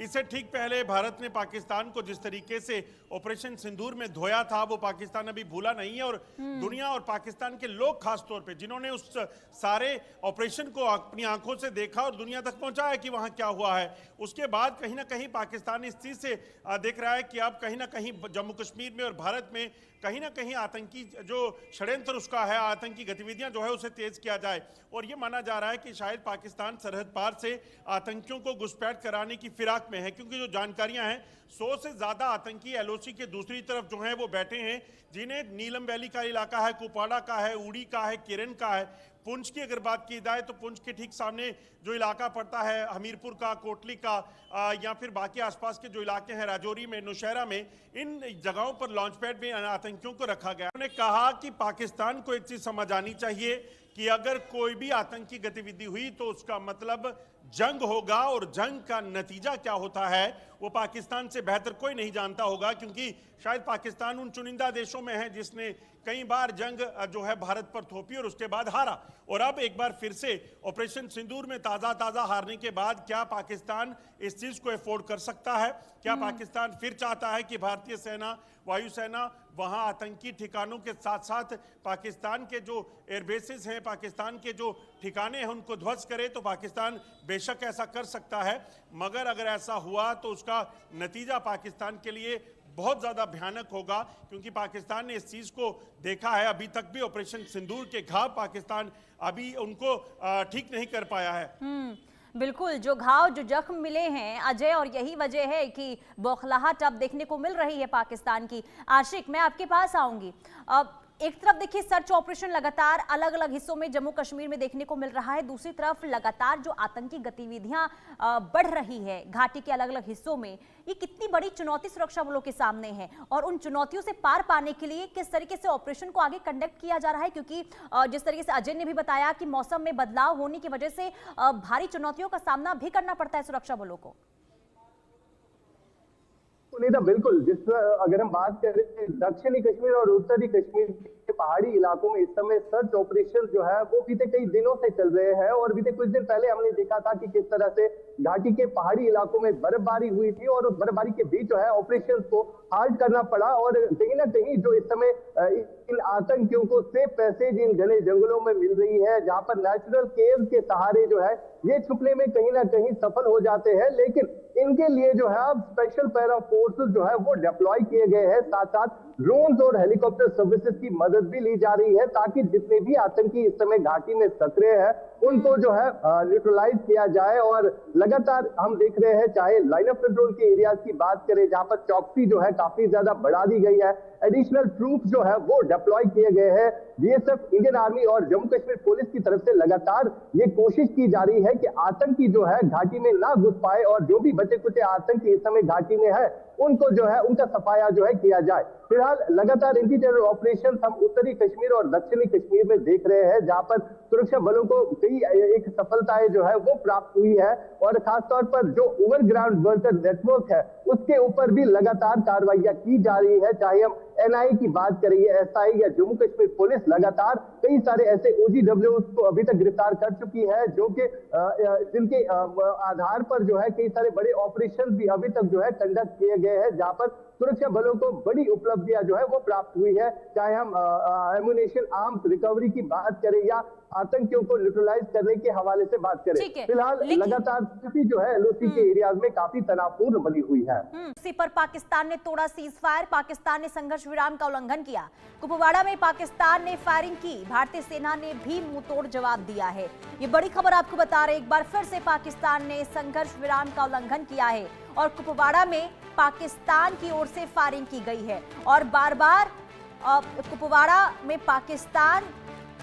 इससे ठीक पहले भारत ने पाकिस्तान को जिस तरीके से ऑपरेशन सिंदूर में धोया था, वो पाकिस्तान अभी भूला नहीं है। और दुनिया और पाकिस्तान के लोग खास तौर पे जिन्होंने उस सारे ऑपरेशन को अपनी आंखों से देखा और दुनिया तक पहुंचाया कि वहां क्या हुआ है, उसके बाद कहीं ना कहीं पाकिस्तान इस चीज से देख रहा है कि अब कहीं ना कहीं जम्मू कश्मीर में और भारत में कहीं ना कहीं आतंकी जो षड्यंत्र उसका है, आतंकी गतिविधियां जो है उसे तेज किया जाए। और ये माना जा रहा है कि शायद पाकिस्तान सरहद पार से आतंकियों को घुसपैठ कराने की फिराक में है, क्योंकि जो जानकारियां हैं 100 से ज्यादा आतंकी एलओसी के दूसरी तरफ जो है वो बैठे हैं, जिन्हें नीलम वैली का इलाका है, कुपवाड़ा का है, उड़ी का है, किरण का है। पुंछ की अगर बात की जाए तो पुंछ के ठीक सामने जो इलाका पड़ता है हमीरपुर का, कोटली का, या फिर बाकी आसपास के जो इलाके हैं राजौरी में, नौशहरा में, इन जगहों पर लॉन्च पैड में आतंकियों को रखा गया। उन्होंने कहा कि पाकिस्तान को एक चीज समझ आनी चाहिए कि अगर कोई भी आतंकी गतिविधि हुई तो उसका मतलब जंग होगा, और जंग का नतीजा क्या होता है वो पाकिस्तान से बेहतर कोई नहीं जानता होगा, क्योंकि शायद पाकिस्तान उन चुनिंदा देशों में है जिसने कई बार जंग जो है भारत पर थोपी और उसके बाद हारा। और अब एक बार फिर से ऑपरेशन सिंदूर में ताजा हारने के बाद क्या पाकिस्तान इस चीज को अफोर्ड कर सकता है? क्या पाकिस्तान फिर चाहता है कि भारतीय सेना, वायुसेना वहां आतंकी ठिकानों के साथ साथ पाकिस्तान के जो एयरबेसेस हैं, पाकिस्तान के जो ठिकाने हैं उनको ध्वस्त करे? तो पाकिस्तान बेशक ऐसा कर सकता है, मगर अगर ऐसा हुआ तो उसका नतीजा पाकिस्तान के लिए बहुत ज्यादा भयानक होगा, क्योंकि पाकिस्तान ने इस चीज को देखा है। अभी तक भी ऑपरेशन सिंदूर के घाव पाकिस्तान अभी उनको ठीक नहीं कर पाया है। बिल्कुल, जो घाव, जो जख्म मिले हैं अजय, और यही वजह है कि बौखलाहट अब देखने को मिल रही है पाकिस्तान की। आशिक, मैं आपके पास आऊंगी। अब एक तरफ देखिए सर्च ऑपरेशन लगातार अलग अलग हिस्सों में जम्मू कश्मीर में देखने को मिल रहा है, दूसरी तरफ लगातार जो आतंकी गतिविधियां बढ़ रही है घाटी के अलग अलग हिस्सों में, ये कितनी बड़ी चुनौती सुरक्षा बलों के सामने है, और उन चुनौतियों से पार पाने के लिए किस तरीके से ऑपरेशन को आगे कंडक्ट किया जा रहा है? क्योंकि जिस तरीके से अजय ने भी बताया कि मौसम में बदलाव होने की वजह से भारी चुनौतियों का सामना भी करना पड़ता है सुरक्षा बलों को। सुनीता, बिल्कुल, अगर हम बात करें दक्षिणी कश्मीर और उत्तरी कश्मीर के पहाड़ी इलाकों में इस समय सर्च ऑपरेशन जो है वो बीते कई दिनों से चल रहे हैं। और बीते कुछ दिन पहले हमने देखा था कि किस तरह से घाटी के पहाड़ी इलाकों में बर्फबारी हुई थी, और उस बर्फबारी के बीच जो है ऑपरेशन को हाल्ट करना पड़ा। और कहीं ना कहीं जो इस समय इन आतंकियों को सेफ पैसेज इन घने जंगलों में मिल रही है, जहां पर नेचुरल केव्स के सहारे जो है ये छुपने में कहीं ना कहीं सफल हो जाते हैं। लेकिन इनके लिए जो है अब स्पेशल पैरा फोर्सेस जो है वो डिप्लॉय किए गए हैं, साथ साथ ड्रोन्स और हेलीकॉप्टर सर्विसेज की मदद भी ली जा रही है, ताकि जितने भी आतंकी इस समय घाटी में सक्रिय है उनको जो है न्यूट्रलाइज किया जाए। और लगातार हम देख रहे हैं, चाहे लाइन ऑफ कंट्रोल के एरियाज की बात करें जहां पर चौकसी जो है काफी ज्यादा बढ़ा दी गई है, एडिशनल ट्रूप्स जो है वो डिप्लॉय किए गए हैं। बीएसएफ, इंडियन आर्मी और जम्मू कश्मीर पुलिस की तरफ से लगातार ये कोशिश की जा रही है कि आतंकी जो है घाटी में ना घुस पाए, और जो भी बचे कुचे आतंकी इस समय घाटी में है उनको जो है उनका सफाया जो है किया जाए। फिलहाल लगातार एंटी टेरर ऑपरेशन हम उत्तरी कश्मीर और दक्षिणी कश्मीर में देख रहे हैं, जहां पर सुरक्षा बलों को कई एक सफलताएं जो है वो प्राप्त हुई है। और खासतौर पर जो ओवरग्राउंड वर्कर नेटवर्क है उसके ऊपर भी लगातार कार्रवाइयां की जा रही है, चाहे हम एनआई की बात करें, एसआई या जम्मू कश्मीर पुलिस लगातार कई सारे ऐसे ओजीडब्ल्यूज को अभी तक गिरफ्तार कर चुकी है, जो कि जिनके आधार पर जो है कई सारे बड़े ऑपरेशन भी अभी तक जो है कंडक्ट किए गए हैं, जहां पर सुरक्षा बलों को बड़ी उपलब्धियां जो है वो प्राप्त हुई है। चाहे हम एमुनेशन आर्म्स रिकवरी की बात करें या आतंकियों को न्यूट्रलाइज करने के हवाले से बात करें, फिलहाल लगातार स्थिति जो है एलओसी के एरियाज में काफी तनावपूर्ण बनी हुई है। इसी पर पाकिस्तान ने तोड़ा सीज फायर, पाकिस्तान ने संघर्ष विराम का उल्लंघन किया। कुपवाड़ा में पाकिस्तान ने फायरिंग की, भारतीय सेना ने भी मुंहतोड़ जवाब दिया है। ये बड़ी खबर आपको बता रहे, एक बार फिर से पाकिस्तान ने संघर्ष विराम का उल्लंघन किया है और कुपवाड़ा में पाकिस्तान की ओर से फायरिंग की गई है। और बार बार कुपवाड़ा में पाकिस्तान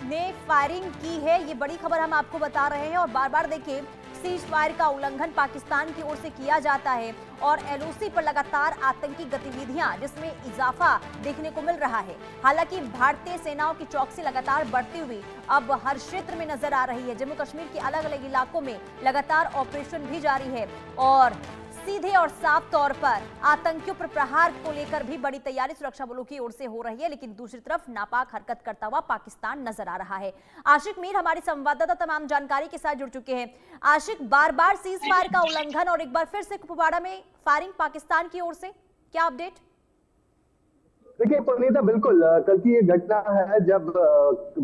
ने फायरिंग की है, ये बड़ी खबर हम आपको बता रहे हैं। और बार बार देखिए सीज फायर का उल्लंघन पाकिस्तान की ओर से किया जाता है, और एलओसी पर लगातार आतंकी गतिविधियां जिसमें इजाफा देखने को मिल रहा है। हालांकि भारतीय सेनाओं की चौकसी लगातार बढ़ती हुई अब हर क्षेत्र में नजर आ रही है। जम्मू कश्मीर के अलग अलग इलाकों में लगातार ऑपरेशन भी जारी है, और सीधे और साफ तौर पर आतंकियों पर प्रहार को लेकर भी बड़ी तैयारी सुरक्षा बलों की ओर से हो रही है, लेकिन दूसरी तरफ नापाक हरकत करता हुआ पाकिस्तान नजर आ रहा है। आशिक मीर हमारे संवाददाता तमाम जानकारी के साथ जुड़ चुके हैं। आशिक, बार बार सीज फायर का उल्लंघन और एक बार फिर से कुपवाड़ा में फायरिंग पाकिस्तान की ओर से, क्या अपडेट? देखिए पुनीता, बिल्कुल कल की ये घटना है जब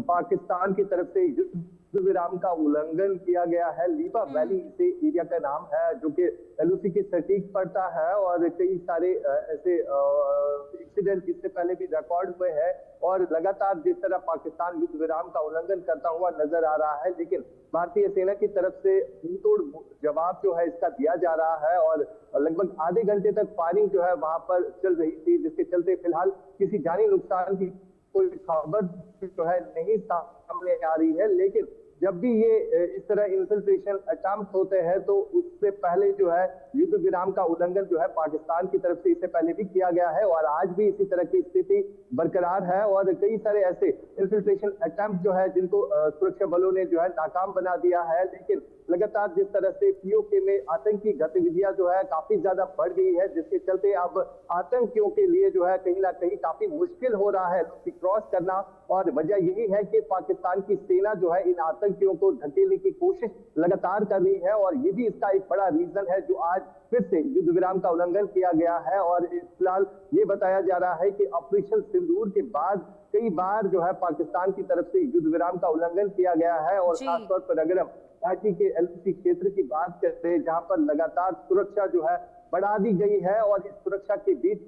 पाकिस्तान की तरफ से युद्ध विराम का उल्लंघन किया गया है। लीबा वैली से एरिया का नाम है जो कि एलओसी के सटीक पड़ता है और कई सारे ऐसे इंसिडेंट इससे पहले भी रिकॉर्ड हुए हैं और लगातार जिस तरह पाकिस्तान युद्ध विराम का उल्लंघन करता हुआ नजर आ रहा है, लेकिन भारतीय सेना की तरफ से मुंहतोड़ जवाब जो है इसका दिया जा रहा है और लगभग आधे घंटे तक फायरिंग जो है वहां पर चल रही थी, जिसके चलते फिलहाल किसी जानी नुकसान की कोई खबर जो है नहीं सामने आ रही है। लेकिन जब भी ये इस तरह इन्फिल्ट्रेशन अटेम्प्ट होते हैं तो उससे पहले जो है युद्ध विराम का उल्लंघन जो है पाकिस्तान की तरफ से इससे पहले भी किया गया है और आज भी इसी तरह की स्थिति बरकरार है और कई सारे ऐसे इन्फिल्ट्रेशन अटेम्प्ट जो है जिनको सुरक्षा बलों ने जो है नाकाम बना दिया है। लेकिन लगातार जिस तरह से पीओके में आतंकी गतिविधियां जो है काफी ज्यादा बढ़ गई है, जिसके चलते अब आतंकियों के लिए जो है कहीं ना कहीं काफी मुश्किल हो रहा है क्रॉस करना। और वजह यही है कि पाकिस्तान की सेना जो है इन आतंकियों को धकेलने की कोशिश लगातार कर रही है और ये भी इसका एक बड़ा रीजन है जो आज फिर से युद्ध विराम का उल्लंघन किया गया है। और फिलहाल ये बताया जा रहा है कि ऑपरेशन सिंदूर के बाद कई बार जो है पाकिस्तान की तरफ से युद्ध विराम का उल्लंघन किया गया है और खासतौर पर अगर हम घाटी के एलओसी क्षेत्र की बात करते हैं जहां पर लगातार सुरक्षा जो है बढ़ा दी गई है और इस सुरक्षा के बीच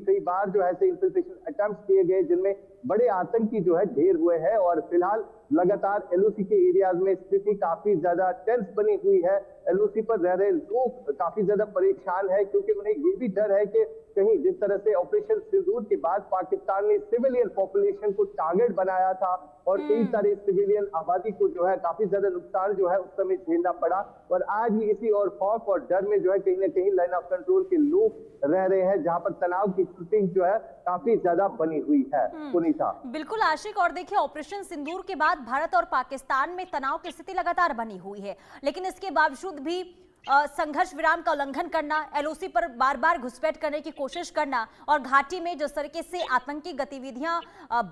कई बार जो है ऐसे इन्फिल्ट्रेशन अटेम्प्ट किए गए जिनमें बड़े आतंकी जो है ढेर हुए हैं और फिलहाल लगातार एलओसी के एरियाज में स्थिति काफी ज्यादा टेंस बनी हुई है। एलओसी पर रह रहे लोग काफी ज्यादा परेशान है क्योंकि उन्हें ये भी डर है कि कहीं जिस तरह से ऑपरेशन सिंदूर के बाद पाकिस्तान ने सिविलियन पॉपुलेशन को टारगेट बनाया था और कई सारे सिविलियन आबादी को जो है काफी ज्यादा नुकसान जो है उस समय झेलना पड़ा और आज भी इसी और खौफ और डर में जो है कहीं ना कहीं लाइन ऑफ कंट्रोल के लोग रह रहे हैं जहां पर तनाव की स्थिति जो है काफी ज्यादा बनी हुई है। पुनीता, बिल्कुल आशिक, और देखिए ऑपरेशन सिंदूर के बाद भारत और पाकिस्तान में तनाव की स्थिति लगातार बनी हुई है, लेकिन इसके बावजूद भी संघर्ष विराम का उल्लंघन करना, एलओसी पर बार बार घुसपैठ करने की कोशिश करना और घाटी में जिस तरीके से आतंकी गतिविधियां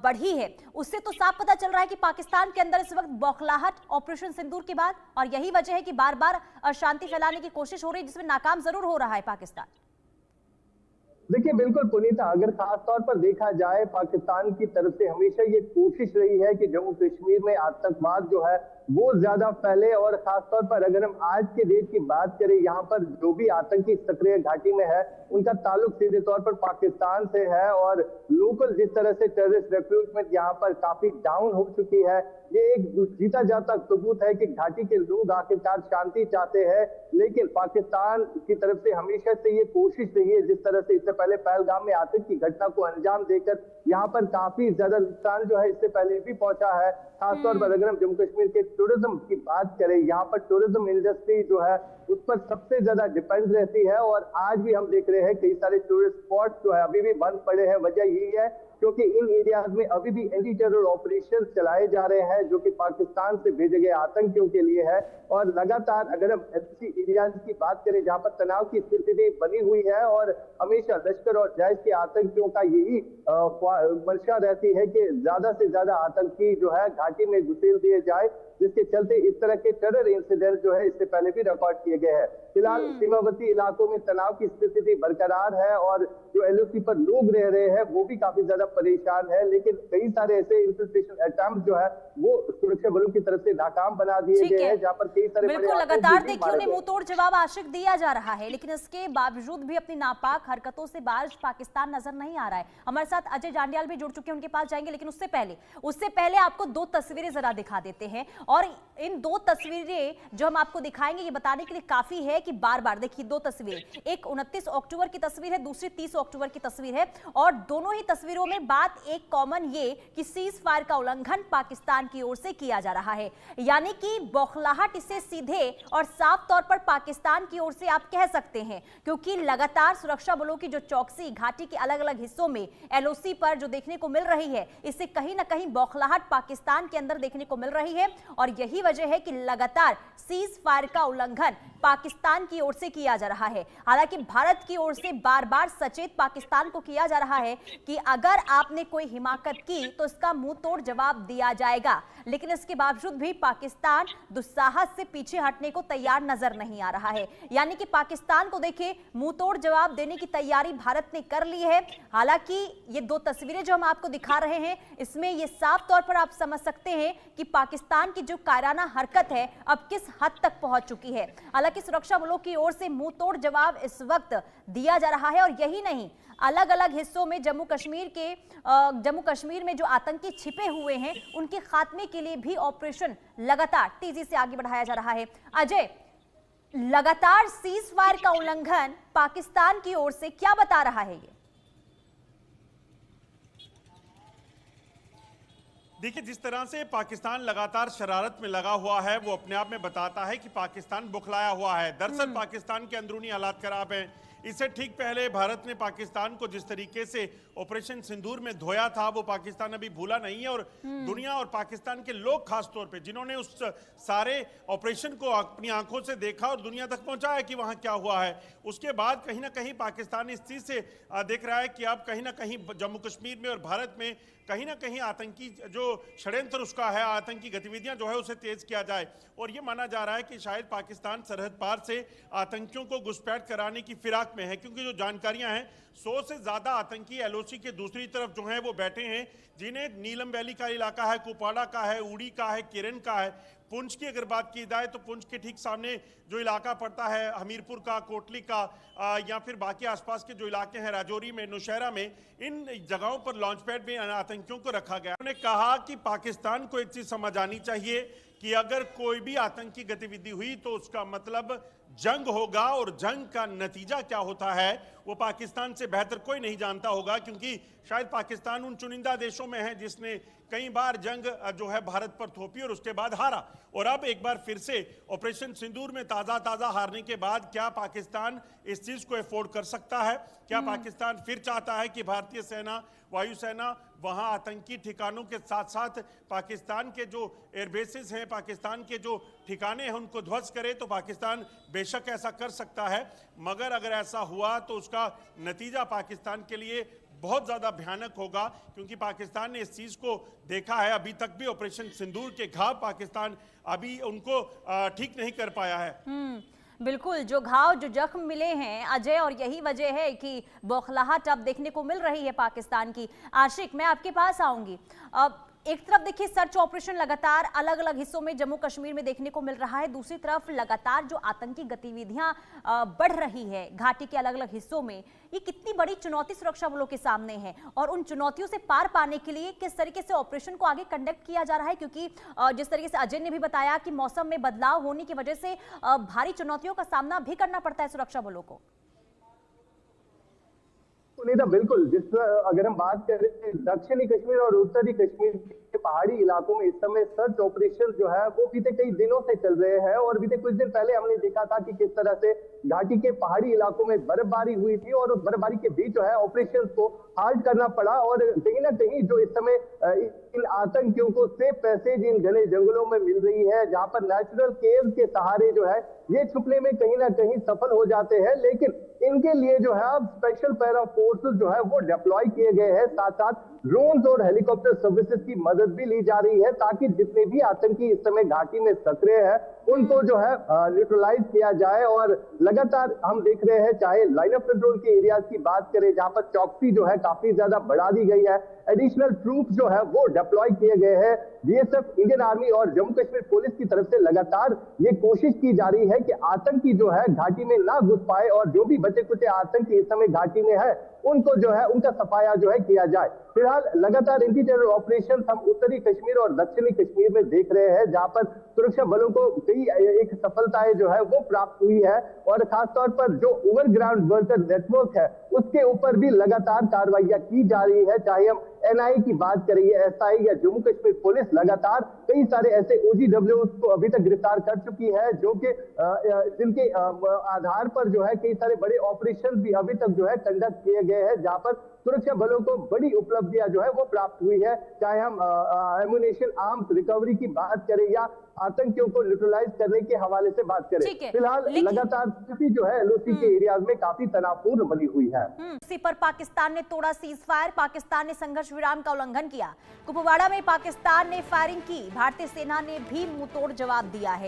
बढ़ी है उससे तो साफ पता चल रहा है कि पाकिस्तान के अंदर इस वक्त बौखलाहट ऑपरेशन सिंदूर के बाद, और यही वजह है कि बार बार अशांति फैलाने की कोशिश हो रही है जिसमें नाकाम जरूर हो रहा है पाकिस्तान। देखिए बिल्कुल पुनीता, अगर खास तौर पर देखा जाए पाकिस्तान की तरफ से हमेशा ये कोशिश रही है कि जम्मू कश्मीर में आतंकवाद जो है वो ज्यादा फैले और खास तौर पर अगर हम आज के डेट की बात करें यहाँ पर जो भी आतंकी सक्रिय घाटी में है उनका ताल्लुक सीधे तौर पर पाकिस्तान से है और लोकल जिस तरह से टेररिस्ट रिक्रूटमेंट यहाँ पर काफी डाउन हो चुकी है, ये एक जीता जाता सबूत है कि घाटी के लोग आखिरकार शांति चाहते हैं। लेकिन पाकिस्तान की तरफ से हमेशा से ये कोशिश रही है, जिस तरह से इससे पहले पहलगाम में आतंकी घटना को अंजाम देकर यहाँ पर काफी ज्यादा नुकसान जो है इससे पहले भी पहुंचा है। खासतौर पर अगर हम जम्मू कश्मीर के टूरिज्म की बात करें, यहाँ पर टूरिज्म इंडस्ट्री जो है उस पर सबसे ज्यादा डिपेंड रहती है और आज भी हम देख रहे हैं कई सारे टूरिस्ट स्पॉट जो है अभी भी बंद पड़े हैं। वजह यही है क्योंकि इन एरियाज में अभी भी एंटी टेरर ऑपरेशन चलाए जा रहे हैं जो कि पाकिस्तान से भेजे गए आतंकियों के लिए है और लगातार अगर हम ऐसी एरियाज की बात करें जहां पर तनाव की स्थिति बनी हुई है और हमेशा लश्कर और जैश के आतंकियों का यही मंशा रहती है कि ज्यादा से ज्यादा आतंकी जो है घाटी में घुसेल दिए जाए, जिसके चलते इस तरह के टेरर इंसिडेंट जो है इससे पहले भी रिकॉर्ड किए गए हैं। फिलहाल सीमावर्ती इलाकों में तनाव की स्थिति बरकरार है और जो एलओसी पर लोग रह रहे हैं वो भी काफी ज्यादा परेशान है, लेकिन कई सारे ऐसे इन्फिल्ट्रेशन अटेम्प्ट जो है वो सुरक्षा बलों की तरफ से नाकाम बना दिए गए हैं जहां पर कई सारे बिल्कुल लगातार देखिए उन्हें मुंहतोड़ जवाब आशिक दिया जा रहा है, लेकिन इसके बावजूद भी अपनी नापाक हरकतों से बाज पाकिस्तान नजर नहीं आ रहा है। हमारे साथ अजय जांडियाल भी जुड़ चुके हैं, उनके पास जाएंगे, लेकिन उससे पहले आपको दो तस्वीरें जरा दिखा देते हैं और इन दो तस्वीरें जो हम आपको दिखाएंगे ये बताने के लिए काफी है कि बार बार देखिए दो तस्वीरें, एक 29 अक्टूबर की तस्वीर है, दूसरी 30 अक्टूबर की तस्वीर है और दोनों ही तस्वीरों में है बात एक कॉमन ये कि सीज फायर का उल्लंघन पाकिस्तान की ओर से किया जा रहा है, यानी कि बौखलाहट इसे सीधे और साफ तौर पर पाकिस्तान की ओर से आप कह सकते हैं, क्योंकि लगातार सुरक्षा बलों की जो चौकसी घाटी के अलग अलग हिस्सों में एलओसी पर जो देखने को मिल रही है, इससे कहीं ना कहीं बौखलाहट पाकिस्तान के अंदर देखने को मिल रही है। और यही वजह है कि लगातार सीज फायर का उल्लंघन पाकिस्तान की ओर से किया जा रहा है। हालांकि भारत की ओर से बार बार सचेत पाकिस्तान को किया जा रहा है कि अगर आपने कोई हिमाकत की तो इसका मुंह तोड़ जवाब दिया जाएगा, लेकिन इसके बावजूद भी पाकिस्तान दुस्साहस से पीछे हटने को तैयार नजर नहीं आ रहा है। यानी कि पाकिस्तान को देखिए मुंह तोड़ जवाब देने की तैयारी भारत ने कर ली है। हालांकि ये दो तस्वीरें जो हम आपको दिखा रहे हैं, इसमें ये साफ तौर पर आप समझ सकते हैं कि पाकिस्तान की जो कायराना हरकत है अब किस हद तक पहुंच चुकी है। हालांकि सुरक्षा बलों की ओर से मुंह तोड़ जवाब इस वक्त दिया जा रहा है। और यही नहीं, अलग अलग हिस्सों में जम्मू कश्मीर में जो आतंकी छिपे हुए हैं उनके खात्मे के लिए भी ऑपरेशन लगातार तेजी से आगे बढ़ाया जा रहा है। अजय, लगातार सीज फायर का उल्लंघन पाकिस्तान की ओर से क्या बता रहा है ये? देखिए, जिस तरह से पाकिस्तान लगातार शरारत में लगा हुआ है वो अपने आप में बताता है कि पाकिस्तान बुखलाया हुआ है। दरअसल पाकिस्तान के अंदरूनी हालात खराब हैं। इससे ठीक पहले भारत ने पाकिस्तान को जिस तरीके से ऑपरेशन सिंदूर में धोया था वो पाकिस्तान अभी भूला नहीं है। और दुनिया और पाकिस्तान के लोग खास तौर पे जिन्होंने उस सारे ऑपरेशन को अपनी आंखों से देखा और दुनिया तक पहुंचाया कि वहां क्या हुआ है, उसके बाद कहीं ना कहीं पाकिस्तान इस चीज से देख रहा है कि अब कहीं ना कहीं जम्मू कश्मीर में और भारत में कहीं ना कहीं आतंकी जो षड्यंत्र उसका है, आतंकी गतिविधियां जो है उसे तेज किया जाए। और ये माना जा रहा है कि शायद पाकिस्तान सरहद पार से आतंकियों को घुसपैठ कराने की फिराक में है, क्योंकि जो जानकारियां हैं 100 से ज्यादा आतंकी एलओसी के दूसरी तरफ जो है वो बैठे हैं, जिन्हें नीलम वैली का इलाका है, कुपवाड़ा का है, उड़ी का है, किरण का है। पुंछ की अगर बात की जाए तो पुंछ के ठीक सामने जो इलाका पड़ता है हमीरपुर का, कोटली का, या फिर बाकी आसपास के जो इलाके हैं राजौरी में, नौशहरा में, इन जगहों पर लॉन्च पैड में आतंकियों को रखा गया। उन्होंने कहा कि पाकिस्तान को एक चीज समझ आनी चाहिए कि अगर कोई भी आतंकी गतिविधि हुई तो उसका मतलब जंग होगा, और जंग का नतीजा क्या होता है वो पाकिस्तान से बेहतर कोई नहीं जानता होगा, क्योंकि शायद पाकिस्तान उन चुनिंदा देशों में है जिसने कई बार जंग जो है भारत पर थोपी और उसके बाद हारा। और अब एक बार फिर से ऑपरेशन सिंदूर में ताजा हारने के बाद क्या पाकिस्तान इस चीज को अफोर्ड कर सकता है? क्या पाकिस्तान फिर चाहता है कि भारतीय सेना, वायुसेना वहां आतंकी ठिकानों के साथ साथ पाकिस्तान के जो एयरबेसेस हैं, पाकिस्तान के जो ठिकाने हैं उनको ध्वस्त करे? तो पाकिस्तान बेशक ऐसा कर सकता है, मगर अगर ऐसा हुआ तो उसका नतीजा पाकिस्तान के लिए बहुत ज्यादा भयानक होगा, क्योंकि पाकिस्तान ने इस चीज को देखा है। अभी तक भी ऑपरेशन सिंदूर के घाव पाकिस्तान अभी उनको ठीक नहीं कर पाया है। बिल्कुल, जो घाव, जो जख्म मिले हैं अजय, और यही वजह है कि बौखलाहट अब देखने को मिल रही है पाकिस्तान की। आशिक, मैं आपके पास आऊंगी। अब एक तरफ देखिए सर्च ऑपरेशन लगातार अलग अलग हिस्सों में जम्मू कश्मीर में देखने को मिल रहा है, दूसरी तरफ लगातार जो आतंकी गतिविधियां बढ़ रही है घाटी के अलग अलग हिस्सों में, ये कितनी बड़ी चुनौती सुरक्षा बलों के सामने है और उन चुनौतियों से पार पाने के लिए किस तरीके से ऑपरेशन को आगे कंडक्ट किया जा रहा है? क्योंकि जिस तरीके से अजय ने भी बताया कि मौसम में बदलाव होने की वजह से भारी चुनौतियों का सामना भी करना पड़ता है सुरक्षा बलों को। सुनीता, बिल्कुल, अगर हम बात करें दक्षिणी कश्मीर और उत्तरी कश्मीर के पहाड़ी इलाकों में इस समय सर्च ऑपरेशन जो है वो बीते कई दिनों से चल रहे हैं। और बीते कुछ दिन पहले हमने देखा था कि किस तरह से घाटी के पहाड़ी इलाकों में बर्फबारी हुई थी और बर्फबारी के बीच जो है ऑपरेशन को हाल्ट करना पड़ा। और कहीं ना कहीं जो इस समय इन आतंकियों को सेफ पैसेज इन घने जंगलों में मिल रही है, जहां पर नेचुरल केव के सहारे जो है ये छुपने में कहीं ना कहीं सफल हो जाते हैं। लेकिन इनके लिए जो है अब स्पेशल पैरा फोर्सेस जो है वो डिप्लॉय किए गए हैं, साथ साथ ड्रोन्स और हेलीकॉप्टर सर्विसेज की मदद भी ली जा रही है, ताकि जितने भी आतंकी इस समय घाटी में सक्रिय है उनको जो है न्यूट्रलाइज किया जाए। और लगातार हम देख रहे हैं, चाहे लाइन ऑफ कंट्रोल के एरियाज की बात करें जहां पर चौकसी जो है काफी ज्यादा बढ़ा दी गई है, एडिशनल ट्रूप जो है वो डिप्लॉय किए गए हैं। बीएसएफ, इंडियन आर्मी और जम्मू कश्मीर पुलिस की तरफ से लगातार ये कोशिश की जा रही है कि आतंकी जो है घाटी में ना घुस पाए और जो भी बचे कुचे आतंकी इस समय घाटी में है उनको जो है उनका सफाया जो है किया जाए। फिलहाल लगातार एंटी टेरर ऑपरेशन हम उत्तरी कश्मीर और दक्षिणी कश्मीर में देख रहे हैं, जहां पर सुरक्षा बलों को कई एक सफलताएं जो है वो प्राप्त हुई है और खासतौर पर जो ओवरग्राउंड वर्कर नेटवर्क है उसके ऊपर भी लगातार कार्रवाइयां की जा रही है। चाहे हम एनआईए की बात करें, एसआई या जम्मू कश्मीर पुलिस लगातार कई सारे ऐसे ओजीडब्ल्यू को अभी तक गिरफ्तार कर चुकी है, जो कि जिनके आधार पर जो है कई सारे बड़े ऑपरेशन भी अभी तक जो है कंडक्ट किए गए हैं, जहां पर सुरक्षा बलों को बड़ी उपलब्धियां जो है वो प्राप्त हुई है। चाहे हम एमुनेशन आर्म्स रिकवरी की बात करें या आतंकियों को न्यूट्रलाइज करने के हवाले से बात करें, फिलहाल लगातार स्थिति जो है एलओसी के एरियाज में काफी तनावपूर्ण बनी हुई है। इसी पर पाकिस्तान ने तोड़ा सीज फायर, पाकिस्तान ने संघर्ष विराम का उल्लंघन किया। कुपवाड़ा में पाकिस्तान ने फायरिंग की, भारतीय सेना ने भी मुंहतोड़ जवाब दिया है।